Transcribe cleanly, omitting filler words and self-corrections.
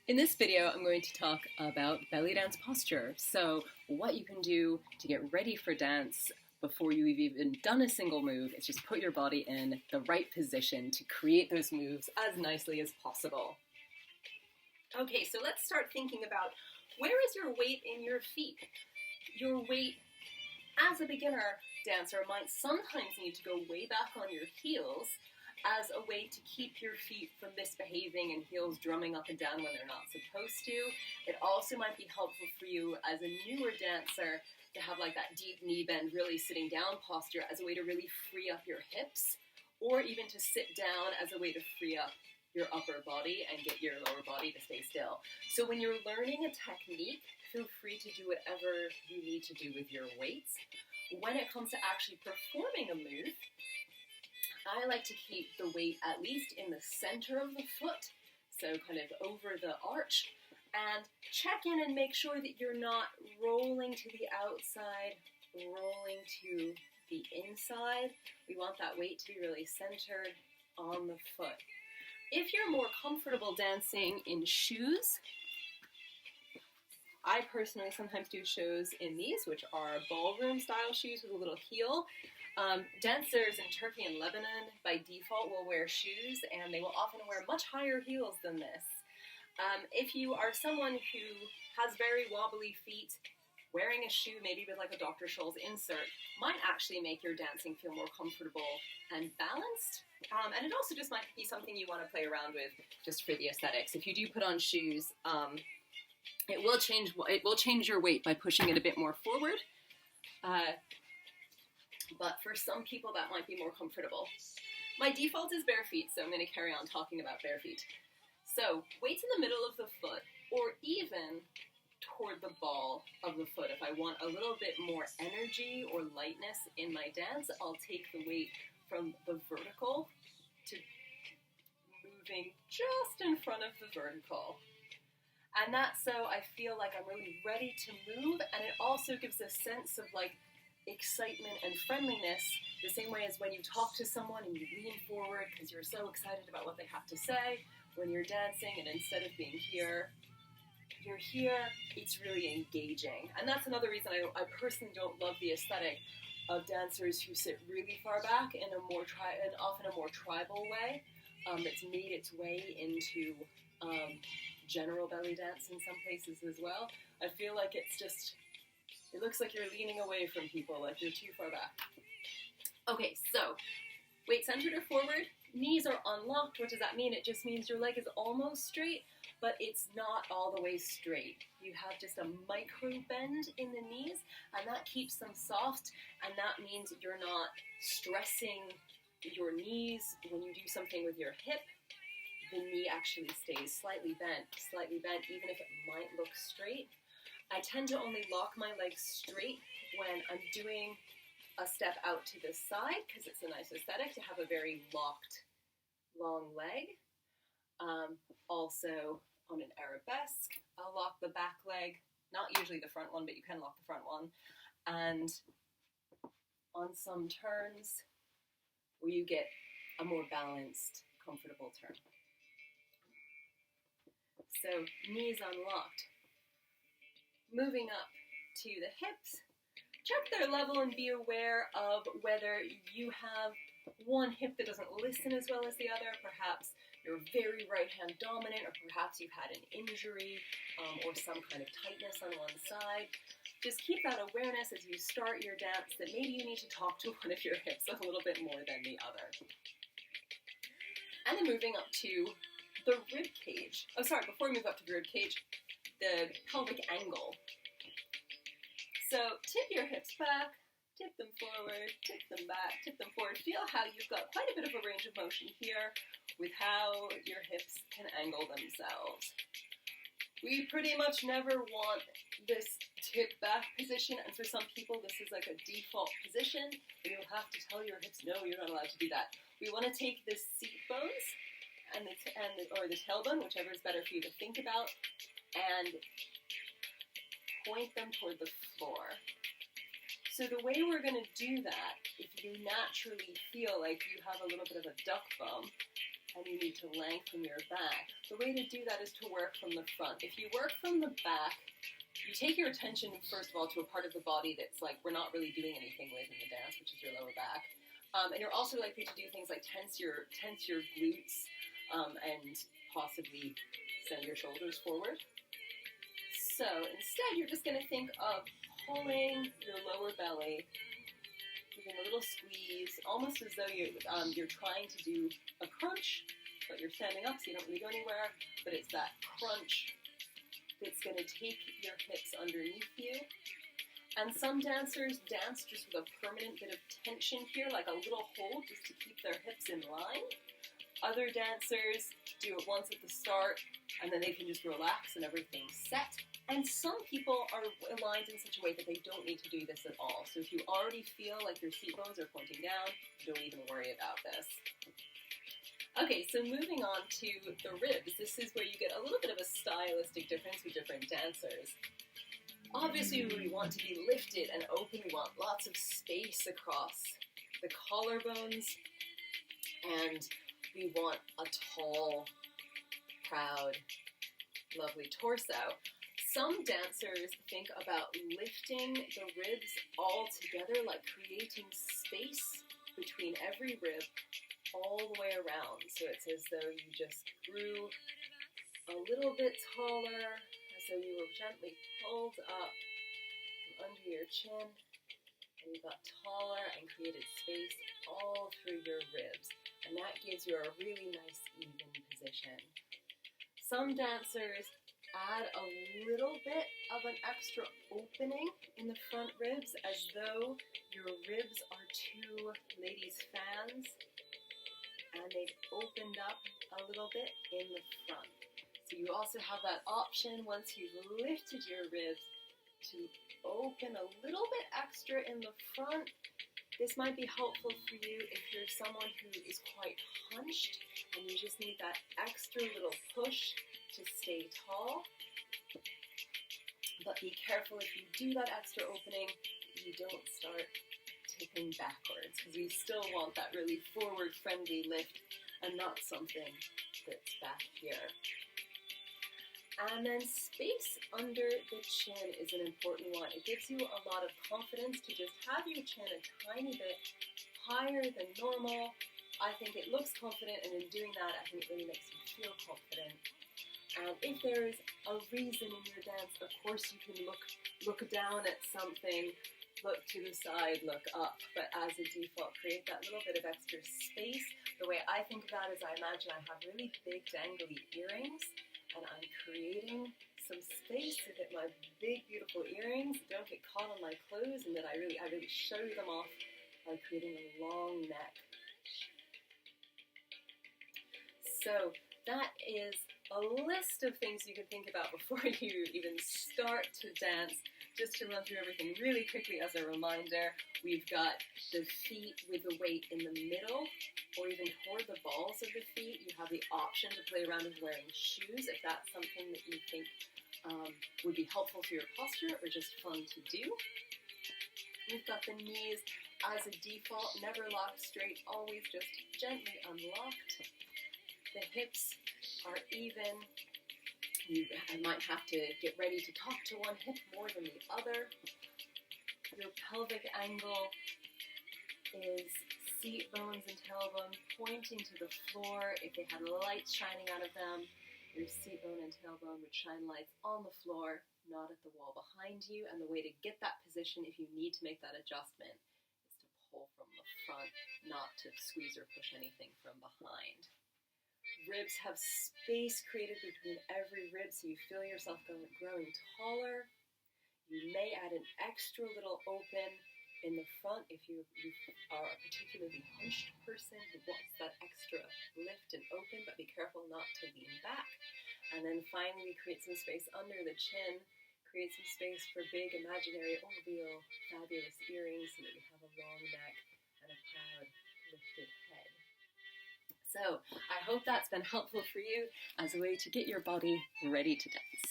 In this video, I'm going to talk about belly dance posture. So what you can do to get ready for dance before you've even done a single move is just put your body in the right position to create those moves as nicely as possible. Okay, so let's start thinking about where is your weight in your feet? Your weight as a beginner dancer might sometimes need to go way back on your heels as a way to keep your feet from misbehaving and heels drumming up and down when they're not supposed to. It also might be helpful for you as a newer dancer to have like that deep knee bend, really sitting down posture as a way to really free up your hips, or even to sit down as a way to free up your upper body and get your lower body to stay still. So when you're learning a technique, feel free to do whatever you need to do with your weights. When it comes to actually performing a move, I like to keep the weight at least in the center of the foot, so kind of over the arch, and check in and make sure that you're not rolling to the outside, rolling to the inside. We want that weight to be really centered on the foot. If you're more comfortable dancing in shoes, I personally sometimes do shows in these, which are ballroom style shoes with a little heel. Dancers in Turkey and Lebanon by default will wear shoes, and they will often wear much higher heels than this. If you are someone who has very wobbly feet, wearing a shoe maybe with like a Dr. Scholl's insert might actually make your dancing feel more comfortable and balanced. And it also just might be something you want to play around with just for the aesthetics. If you do put on shoes, it will change your weight by pushing it a bit more forward. But for some people that might be more comfortable. My default is bare feet, so I'm going to carry on talking about bare feet. So weights in the middle of the foot, or even toward the ball of the foot. If I want a little bit more energy or lightness in my dance, I'll take the weight from the vertical to moving just in front of the vertical. And that's so I feel like I'm really ready to move, and it also gives a sense of like excitement and friendliness, the same way as when you talk to someone and you lean forward because you're so excited about what they have to say when you're dancing, and instead of being here, you're here, it's really engaging. And that's another reason I personally don't love the aesthetic of dancers who sit really far back in a more often a more tribal way that's made its way into general belly dance in some places as well. I feel like it looks like you're leaning away from people, like you're too far back. Okay, so weight centered or forward, knees are unlocked. What does that mean? It just means your leg is almost straight, but it's not all the way straight. You have just a micro bend in the knees, and that keeps them soft, and that means you're not stressing your knees when you do something with your hip. The knee actually stays slightly bent, even if it might look straight. I tend to only lock my legs straight when I'm doing a step out to the side because it's a nice aesthetic to have a very locked, long leg. Also, on an arabesque, I'll lock the back leg, not usually the front one, but you can lock the front one. And on some turns where you get a more balanced, comfortable turn. So, knees unlocked. Moving up to the hips, check their level and be aware of whether you have one hip that doesn't listen as well as the other. Perhaps you're very right hand dominant, or perhaps you've had an injury or some kind of tightness on one side. Just keep that awareness as you start your dance that maybe you need to talk to one of your hips a little bit more than the other. And then moving up to the rib cage. Oh, sorry, before we move up to the rib cage, the pelvic angle. So tip your hips back, tip them forward, tip them back, tip them forward. Feel how you've got quite a bit of a range of motion here with how your hips can angle themselves. We pretty much never want this tip back position, and for some people this is like a default position, and you'll have to tell your hips, no, you're not allowed to do that. We want to take the seat bones or the tailbone, whichever is better for you to think about, and point them toward the floor. So the way we're going to do that, if you naturally feel like you have a little bit of a duck bum, and you need to lengthen your back. The way to do that is to work from the front. If you work from the back, you take your attention, first of all, to a part of the body that's like we're not really doing anything with in the dance, which is your lower back. And you're also likely to do things like tense your glutes and possibly send your shoulders forward. So instead, you're just going to think of pulling your lower belly, giving a little squeeze, almost as though you're trying to do a crunch, but you're standing up, so you don't really go anywhere. But it's that crunch that's going to take your hips underneath you. And some dancers dance just with a permanent bit of tension here, like a little hold just to keep their hips in line. Other dancers do it once at the start, and then they can just relax and everything's set. And some people are aligned in such a way that they don't need to do this at all. So if you already feel like your seat bones are pointing down, don't even worry about this. Okay, so moving on to the ribs. This is where you get a little bit of a stylistic difference with different dancers. Obviously, we want to be lifted and open. We want lots of space across the collarbones. And we want a tall, proud, lovely torso. Some dancers think about lifting the ribs all together, like creating space between every rib all the way around. So it's as though you just grew a little bit taller, as though you were gently pulled up from under your chin, and you got taller and created space all through your ribs. And that gives you a really nice even position. Some dancers add a little bit of an extra opening in the front ribs, as though your ribs are two ladies' fans, and they've opened up a little bit in the front. So you also have that option once you've lifted your ribs to open a little bit extra in the front. This might be helpful for you if you're someone who is quite hunched and you just need that extra little push to stay tall. But be careful if you do that extra opening, you don't start tipping backwards, because we still want that really forward-friendly lift and not something that's back here. And then space under the chin is an important one. It gives you a lot of confidence to just have your chin a tiny bit higher than normal. I think it looks confident, and in doing that, I think it really makes you feel confident. And if there is a reason in your dance, of course you can look down at something, look to the side, look up, but as a default, create that little bit of extra space. The way I think of that is I imagine I have really big dangly earrings, and I'm creating some space so that my big, beautiful earrings don't get caught on my clothes, and that I really show them off by creating a long neck. So that is a list of things you can think about before you even start to dance. Just to run through everything really quickly as a reminder, we've got the feet with the weight in the middle, or even toward the balls of the feet. You have the option to play around with wearing shoes if that's something that you think would be helpful for your posture or just fun to do. We've got the knees as a default, never locked straight, always just gently unlocked. The hips are even. I might have to get ready to talk to one hip more than the other. Your pelvic angle is seat bones and tailbone pointing to the floor. If they had lights shining out of them, your seat bone and tailbone would shine lights on the floor, not at the wall behind you. And the way to get that position, if you need to make that adjustment, is to pull from the front, not to squeeze or push anything from behind. Ribs have space created between every rib, so you feel yourself growing taller. You may add an extra little open in the front if you are a particularly hunched person who wants that extra lift and open, but be careful not to lean back. And then finally, create some space under the chin, create some space for big imaginary oval fabulous earrings so that you have a long neck and a proud lifted head. So I hope that's been helpful for you as a way to get your body ready to dance.